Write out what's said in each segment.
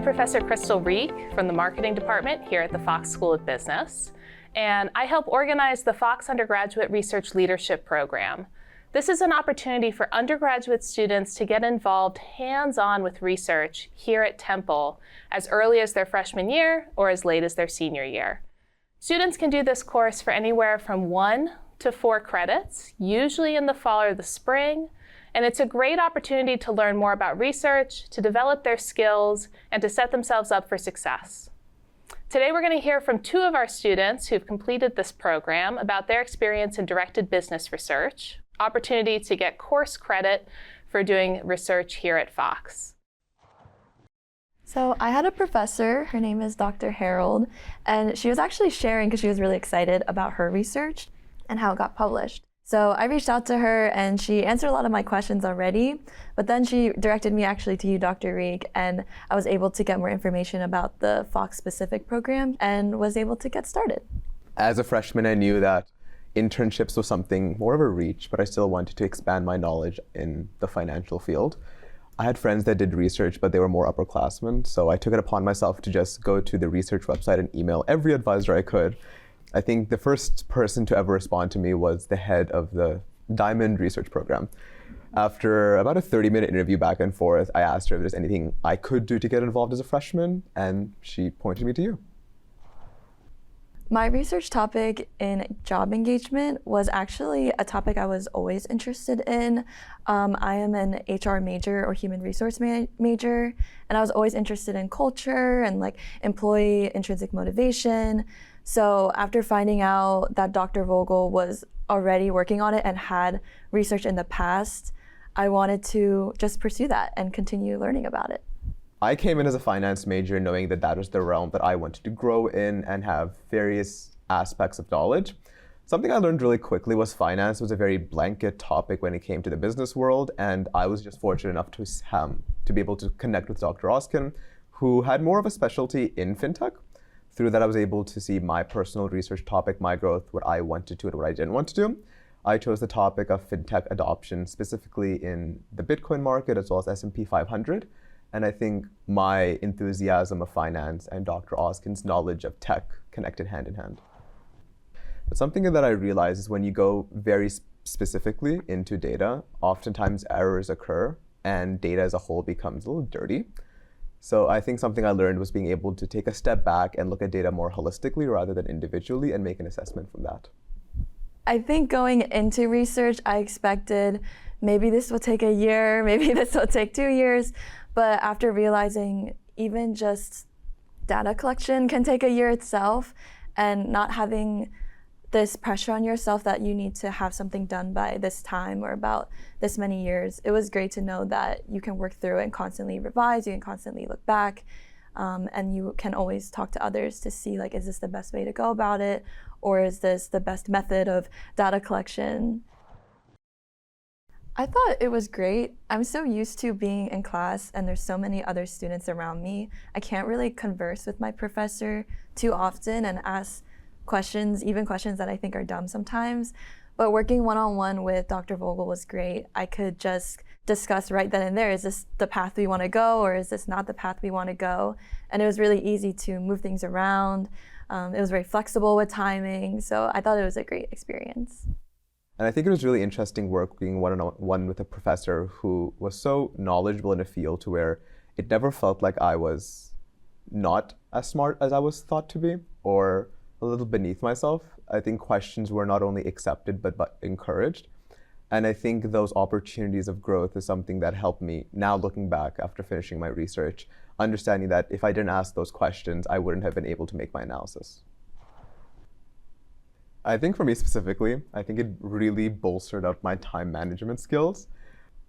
Professor Crystal Reek from the Marketing Department here at the Fox School of Business, and I help organize the Fox Undergraduate Research Leadership Program. This is an opportunity for undergraduate students to get involved hands-on with research here at Temple as early as their freshman year or as late as their senior year. Students can do this course for anywhere from 1 to 4 credits, usually in the fall or the spring, and it's a great opportunity to learn more about research, to develop their skills, and to set themselves up for success. Today we're going to hear from 2 of our students who've completed this program about their experience in directed business research, opportunity to get course credit for doing research here at Fox. So I had a professor, her name is Dr. Harold, and she was actually sharing because she was really excited about her research and how it got published. So I reached out to her and she answered a lot of my questions already, but then she directed me actually to you, Dr. Reek, and I was able to get more information about the Fox specific program and was able to get started. As a freshman, I knew that internships was something more of a reach, but I still wanted to expand my knowledge in the financial field. I had friends that did research, but they were more upperclassmen, so I took it upon myself to just go to the research website and email every advisor I could. I think the first person to ever respond to me was the head of the Diamond Research Program. After about a 30-minute interview back and forth, I asked her if there's anything I could do to get involved as a freshman, and she pointed me to you. My research topic in job engagement was actually a topic I was always interested in. I am an HR major or human resource major, and I was always interested in culture and like employee intrinsic motivation. So after finding out that Dr. Vogel was already working on it and had research in the past, I wanted to just pursue that and continue learning about it. I came in as a finance major knowing that that was the realm that I wanted to grow in and have various aspects of knowledge. Something I learned really quickly was finance was a very blanket topic when it came to the business world, and I was just fortunate enough to be able to connect with Dr. Oskin, who had more of a specialty in fintech. Through that, I was able to see my personal research topic, my growth, what I wanted to and what I didn't want to do. I chose the topic of fintech adoption, specifically in the Bitcoin market as well as S&P 500. And I think my enthusiasm of finance and Dr. Oskin's knowledge of tech connected hand in hand. But something that I realized is when you go very specifically into data, oftentimes errors occur and data as a whole becomes a little dirty. So I think something I learned was being able to take a step back and look at data more holistically rather than individually and make an assessment from that. I think going into research, I expected maybe this will take a year, maybe this will take 2 years. But after realizing even just data collection can take a year itself, and not having this pressure on yourself that you need to have something done by this time or about this many years, it was great to know that you can work through and constantly revise, you can constantly look back, and you can always talk to others to see, like, is this the best way to go about it? Or is this the best method of data collection? I thought it was great. I'm so used to being in class and there's so many other students around me. I can't really converse with my professor too often and ask questions, even questions that I think are dumb sometimes. But working one-on-one with Dr. Vogel was great. I could just discuss right then and there, is this the path we want to go or is this not the path we want to go? And it was really easy to move things around. It was very flexible with timing. So I thought it was a great experience. And I think it was really interesting working one-on-one with a professor who was so knowledgeable in a field to where it never felt like I was not as smart as I was thought to be or a little beneath myself. I think questions were not only accepted but encouraged. And I think those opportunities of growth is something that helped me now looking back after finishing my research, understanding that if I didn't ask those questions, I wouldn't have been able to make my analysis. I think for me specifically, I think it really bolstered up my time management skills.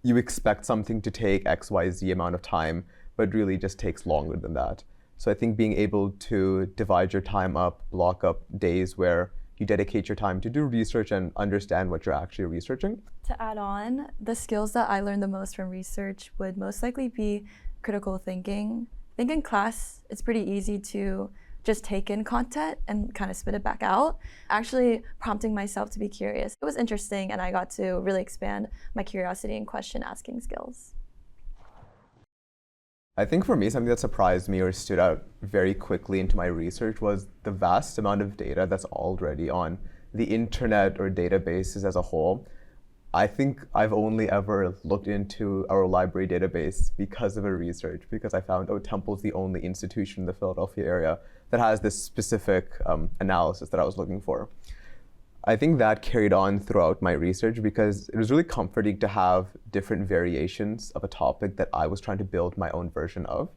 You expect something to take X, Y, Z amount of time, but really just takes longer than that. So I think being able to divide your time up, block up days where you dedicate your time to do research and understand what you're actually researching. To add on, the skills that I learned the most from research would most likely be critical thinking. I think in class, it's pretty easy to just take in content and kind of spit it back out. Actually prompting myself to be curious. It was interesting and I got to really expand my curiosity and question asking skills. I think for me, something that surprised me or stood out very quickly into my research was the vast amount of data that's already on the internet or databases as a whole. I think I've only ever looked into our library database because of a research, because I found, oh, Temple's the only institution in the Philadelphia area that has this specific analysis that I was looking for. I think that carried on throughout my research because it was really comforting to have different variations of a topic that I was trying to build my own version of.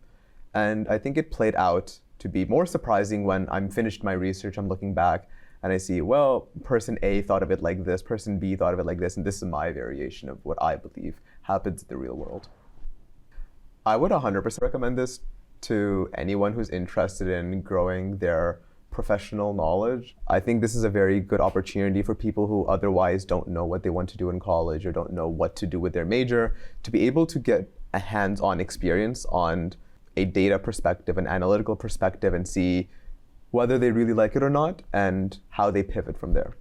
And I think it played out to be more surprising when I'm finished my research, I'm looking back and I see, well, person A thought of it like this, person B thought of it like this, and this is my variation of what I believe happens in the real world. I would 100% recommend this to anyone who's interested in growing their professional knowledge. I think this is a very good opportunity for people who otherwise don't know what they want to do in college or don't know what to do with their major to be able to get a hands-on experience on a data perspective, an analytical perspective, and see whether they really like it or not and how they pivot from there.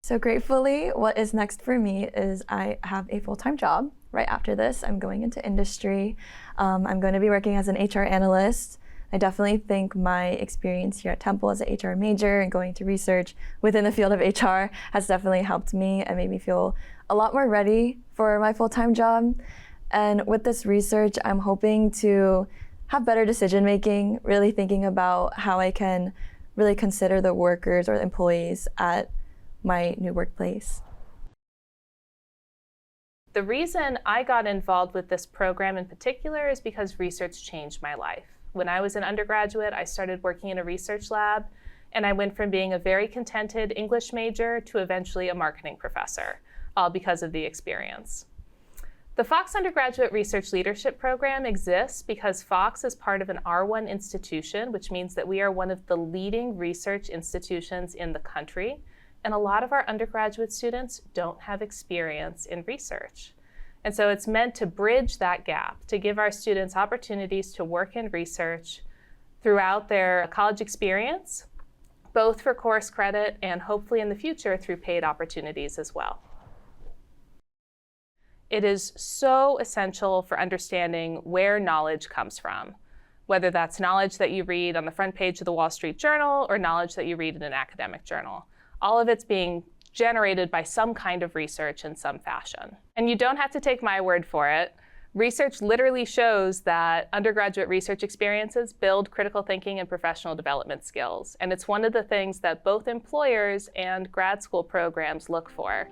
So gratefully, what is next for me is I have a full-time job. Right after this, I'm going into industry. I'm going to be working as an HR analyst. I definitely think my experience here at Temple as an HR major and going to research within the field of HR has definitely helped me and made me feel a lot more ready for my full-time job. And with this research, I'm hoping to have better decision making, really thinking about how I can really consider the workers or the employees at my new workplace. The reason I got involved with this program in particular is because research changed my life. When I was an undergraduate, I started working in a research lab, and I went from being a very contented English major to eventually a marketing professor, all because of the experience. The Fox Undergraduate Research Leadership Program exists because Fox is part of an R1 institution, which means that we are one of the leading research institutions in the country, and a lot of our undergraduate students don't have experience in research. And so it's meant to bridge that gap, to give our students opportunities to work in research throughout their college experience, both for course credit and hopefully in the future through paid opportunities as well. It is so essential for understanding where knowledge comes from, whether that's knowledge that you read on the front page of the Wall Street Journal or knowledge that you read in an academic journal. All of it's being generated by some kind of research in some fashion. And you don't have to take my word for it. Research literally shows that undergraduate research experiences build critical thinking and professional development skills. And it's one of the things that both employers and grad school programs look for.